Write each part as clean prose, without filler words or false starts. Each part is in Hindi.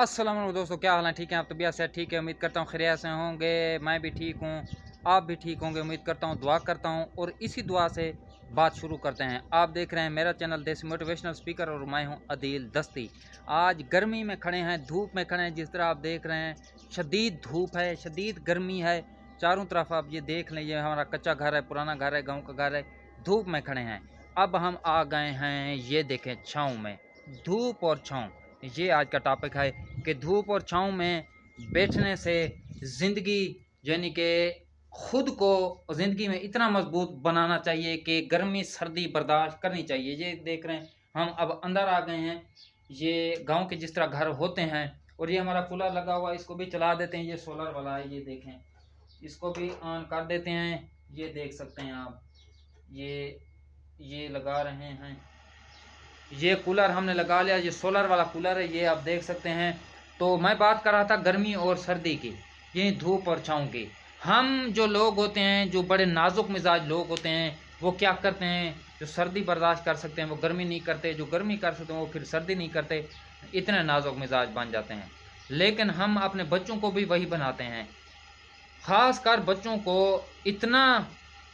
अस्सलाम वालेकुम दोस्तों, क्या हाल है? ठीक है, आप तबीयत से ठीक है? उम्मीद करता हूँ खैरियत से होंगे। मैं भी ठीक हूँ, आप भी ठीक होंगे उम्मीद करता हूँ, दुआ करता हूँ। और इसी दुआ से बात शुरू करते हैं। आप देख रहे हैं मेरा चैनल देसी मोटिवेशनल स्पीकर और मैं हूँ अदील दस्ती। आज गर्मी में खड़े हैं, धूप में खड़े हैं। जिस तरह आप देख रहे हैं, शदीद धूप है, शदीद गर्मी है। चारों तरफ आप ये देख लें, ये हमारा कच्चा घर है, पुराना घर है, गाँव का घर है। धूप में खड़े हैं। अब हम आ गए हैं, ये देखें, छाँव में। धूप और छाँव, ये आज का टॉपिक है कि धूप और छाँव में बैठने से ज़िंदगी, यानी कि खुद को ज़िंदगी में इतना मजबूत बनाना चाहिए कि गर्मी सर्दी बर्दाश्त करनी चाहिए। ये देख रहे हैं, हम अब अंदर आ गए हैं। ये गांव के जिस तरह घर होते हैं, और ये हमारा कूलर लगा हुआ है, इसको भी चला देते हैं। ये सोलर वाला है, ये देखें, इसको भी ऑन कर देते हैं। ये देख सकते हैं आप, ये लगा रहे हैं। ये कूलर हमने लगा लिया, ये सोलर वाला कूलर है, ये आप देख सकते हैं। तो मैं बात कर रहा था गर्मी और सर्दी की, ये धूप और छाँव की। हम जो लोग होते हैं, जो बड़े नाजुक मिजाज लोग होते हैं, वो क्या करते हैं? जो सर्दी बर्दाश्त कर सकते हैं वो गर्मी नहीं करते, जो गर्मी कर सकते हैं वो फिर सर्दी नहीं करते। इतने नाजुक मिजाज बन जाते हैं। लेकिन हम अपने बच्चों को भी वही बनाते हैं। ख़ास कर बच्चों को इतना,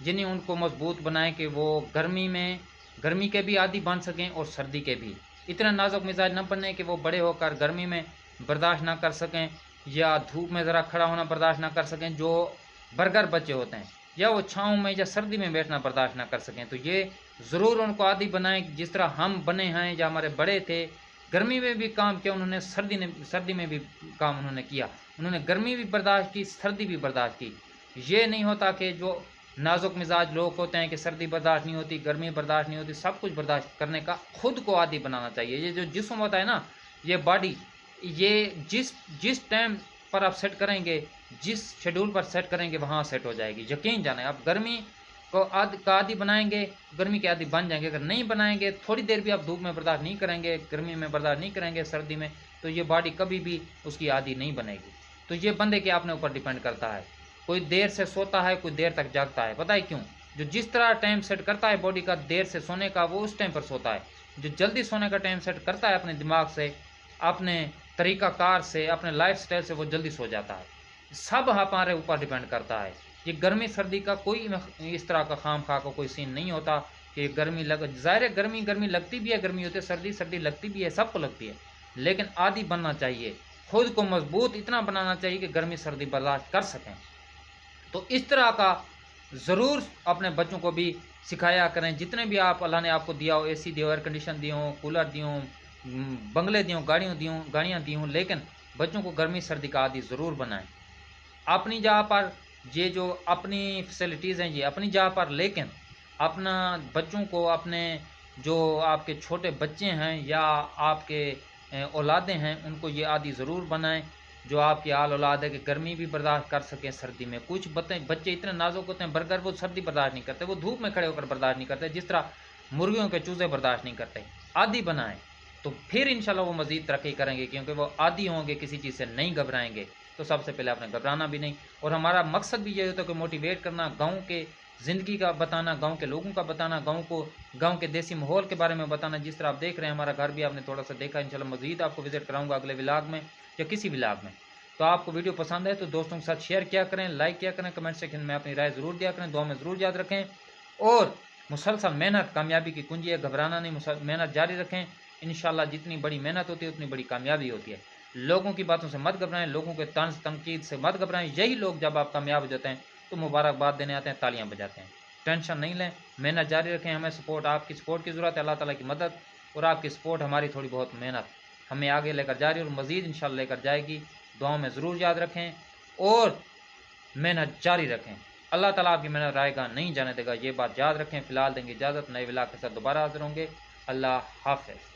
यानी उनको मजबूत बनाएं कि वो गर्मी के भी आदी बन सकें और सर्दी के भी। इतना नाजुक मिजाज न बने कि वो बड़े होकर गर्मी में बर्दाश्त ना कर सकें, या धूप में ज़रा खड़ा होना बर्दाश्त ना कर सकें, जो बर्गर बच्चे होते हैं, या वो छाँव में या सर्दी में बैठना बर्दाश्त ना कर सकें। तो ये ज़रूर उनको आदी बनाएं, जिस तरह हम बने हैं या हमारे बड़े थे। गर्मी में भी काम किया उन्होंने, सर्दी में भी काम उन्होंने किया। उन्होंने गर्मी भी बर्दाश्त की, सर्दी भी बर्दाश्त की। ये नहीं होता कि जो नाजुक मिजाज लोग होते हैं कि सर्दी बर्दाश्त नहीं होती, गर्मी बर्दाश्त नहीं होती। सब कुछ बर्दाश्त करने का खुद को आदी बनाना चाहिए। ये जो जिस्म होता है ना, ये बॉडी, ये जिस जिस टाइम पर आप सेट करेंगे, जिस शेड्यूल पर सेट करेंगे, वहाँ सेट हो जाएगी। यकीन जाने, आप गर्मी को आदी बनाएंगे, गर्मी के आदी बन जाएंगे। अगर नहीं बनाएंगे, थोड़ी देर भी आप धूप में बर्दाश्त नहीं करेंगे, गर्मी में बर्दाश्त नहीं करेंगे, सर्दी में, तो ये बॉडी कभी भी उसकी आदी नहीं बनेगी। तो ये बंदे के अपने ऊपर डिपेंड करता है। कोई देर से सोता है, कोई देर तक जागता है। पता है क्यों? जो जिस तरह टाइम सेट करता है बॉडी का देर से सोने का, वो उस टाइम पर सोता है। जो जल्दी सोने का टाइम सेट करता है अपने दिमाग से, अपने तरीक़ाकार से, अपने लाइफ स्टाइल से, वो जल्दी सो जाता है। सब हमारे ऊपर डिपेंड करता है। ये गर्मी सर्दी का कोई इस तरह का खाम खा का कोई सीन नहीं होता कि गर्मी ज़ाहिर है, गर्मी लगती भी है, गर्मी होती है, सर्दी लगती भी है, सबको लगती है। लेकिन आदी बनना चाहिए, खुद को मजबूत इतना बनाना चाहिए कि गर्मी सर्दी बर्दाश्त कर सकें। तो इस तरह का ज़रूर अपने बच्चों को भी सिखाया करें। जितने भी आप, अल्लाह ने आपको दिया हो, एसी दिया हो, एयर कंडीशन दिए हों, कूलर दिए हों, बंगले दिए हों, गाड़ियाँ दी हों, लेकिन बच्चों को गर्मी सर्दी का आदी ज़रूर बनाएं अपनी जगह पर। ये जो अपनी फैसिलिटीज़ हैं, ये अपनी जगह पर, लेकिन अपना बच्चों को, अपने जो आपके छोटे बच्चे हैं या आपके औलादें हैं, उनको ये आदी ज़रूर बनाएं। जो आपकी आल औलाद है कि गर्मी भी बर्दाश्त कर सकें, सर्दी में। कुछ बच्चे इतने नाजुक होते हैं, बर्गर वो सर्दी बर्दाश्त नहीं करते, वो धूप में खड़े होकर बर्दाश्त नहीं करते, जिस तरह मुर्गियों के चूज़े बर्दाश्त नहीं करते। आदी बनाएं, तो फिर इंशाल्लाह वो मज़ीद तरक्की करेंगे, क्योंकि वो आदी होंगे, किसी चीज़ से नहीं घबराएंगे। तो सबसे पहले आपने घबराना भी नहीं। और हमारा मकसद भी ये होता है कि मोटिवेट करना, गाँव के ज़िंदगी का बताना, गाँव के लोगों का बताना, गाँव के देसी माहौल के बारे में बताना। जिस तरह आप देख रहे हैं, हमारा घर भी आपने थोड़ा सा देखा। इंशाल्लाह मज़ीद आपको विज़िट कराऊँगा अगले व्लॉग में या किसी व्लॉग में। तो आपको वीडियो पसंद है तो दोस्तों के साथ शेयर किया करें, लाइक किया करें, कमेंट सेक्शन में अपनी राय ज़रूर दिया करें, दुआ में ज़रूर याद रखें। और मुसलसल मेहनत कामयाबी की कुंजी है, घबराना नहीं, मेहनत जारी रखें। इंशाल्लाह जितनी बड़ी मेहनत होती है उतनी बड़ी कामयाबी होती है। लोगों की बातों से मत घबराएं, लोगों के तंज तनकीद से मत घबराएं। यही लोग जब आप कामयाब हो जाते हैं तो मुबारकबाद देने आते हैं, तालियां बजाते हैं। टेंशन नहीं लें, मेहनत जारी रखें। हमें सपोर्ट, आपकी सपोर्ट की ज़रूरत है, अल्लाह ताला की मदद और आपकी सपोर्ट, हमारी थोड़ी बहुत मेहनत हमें आगे लेकर जा रही है और मज़ीद इंशाल्लाह लेकर जाएगी। दुआओं में ज़रूर याद रखें और मेहनत जारी रखें। अल्लाह ताला आपकी मेहनत रायगा नहीं जाने देगा, ये बात याद रखें। फ़िलहाल देंगे इजाज़त, नए व्लॉग के साथ दोबारा हाज़िर होंगे। अल्लाह हाफ़िज़।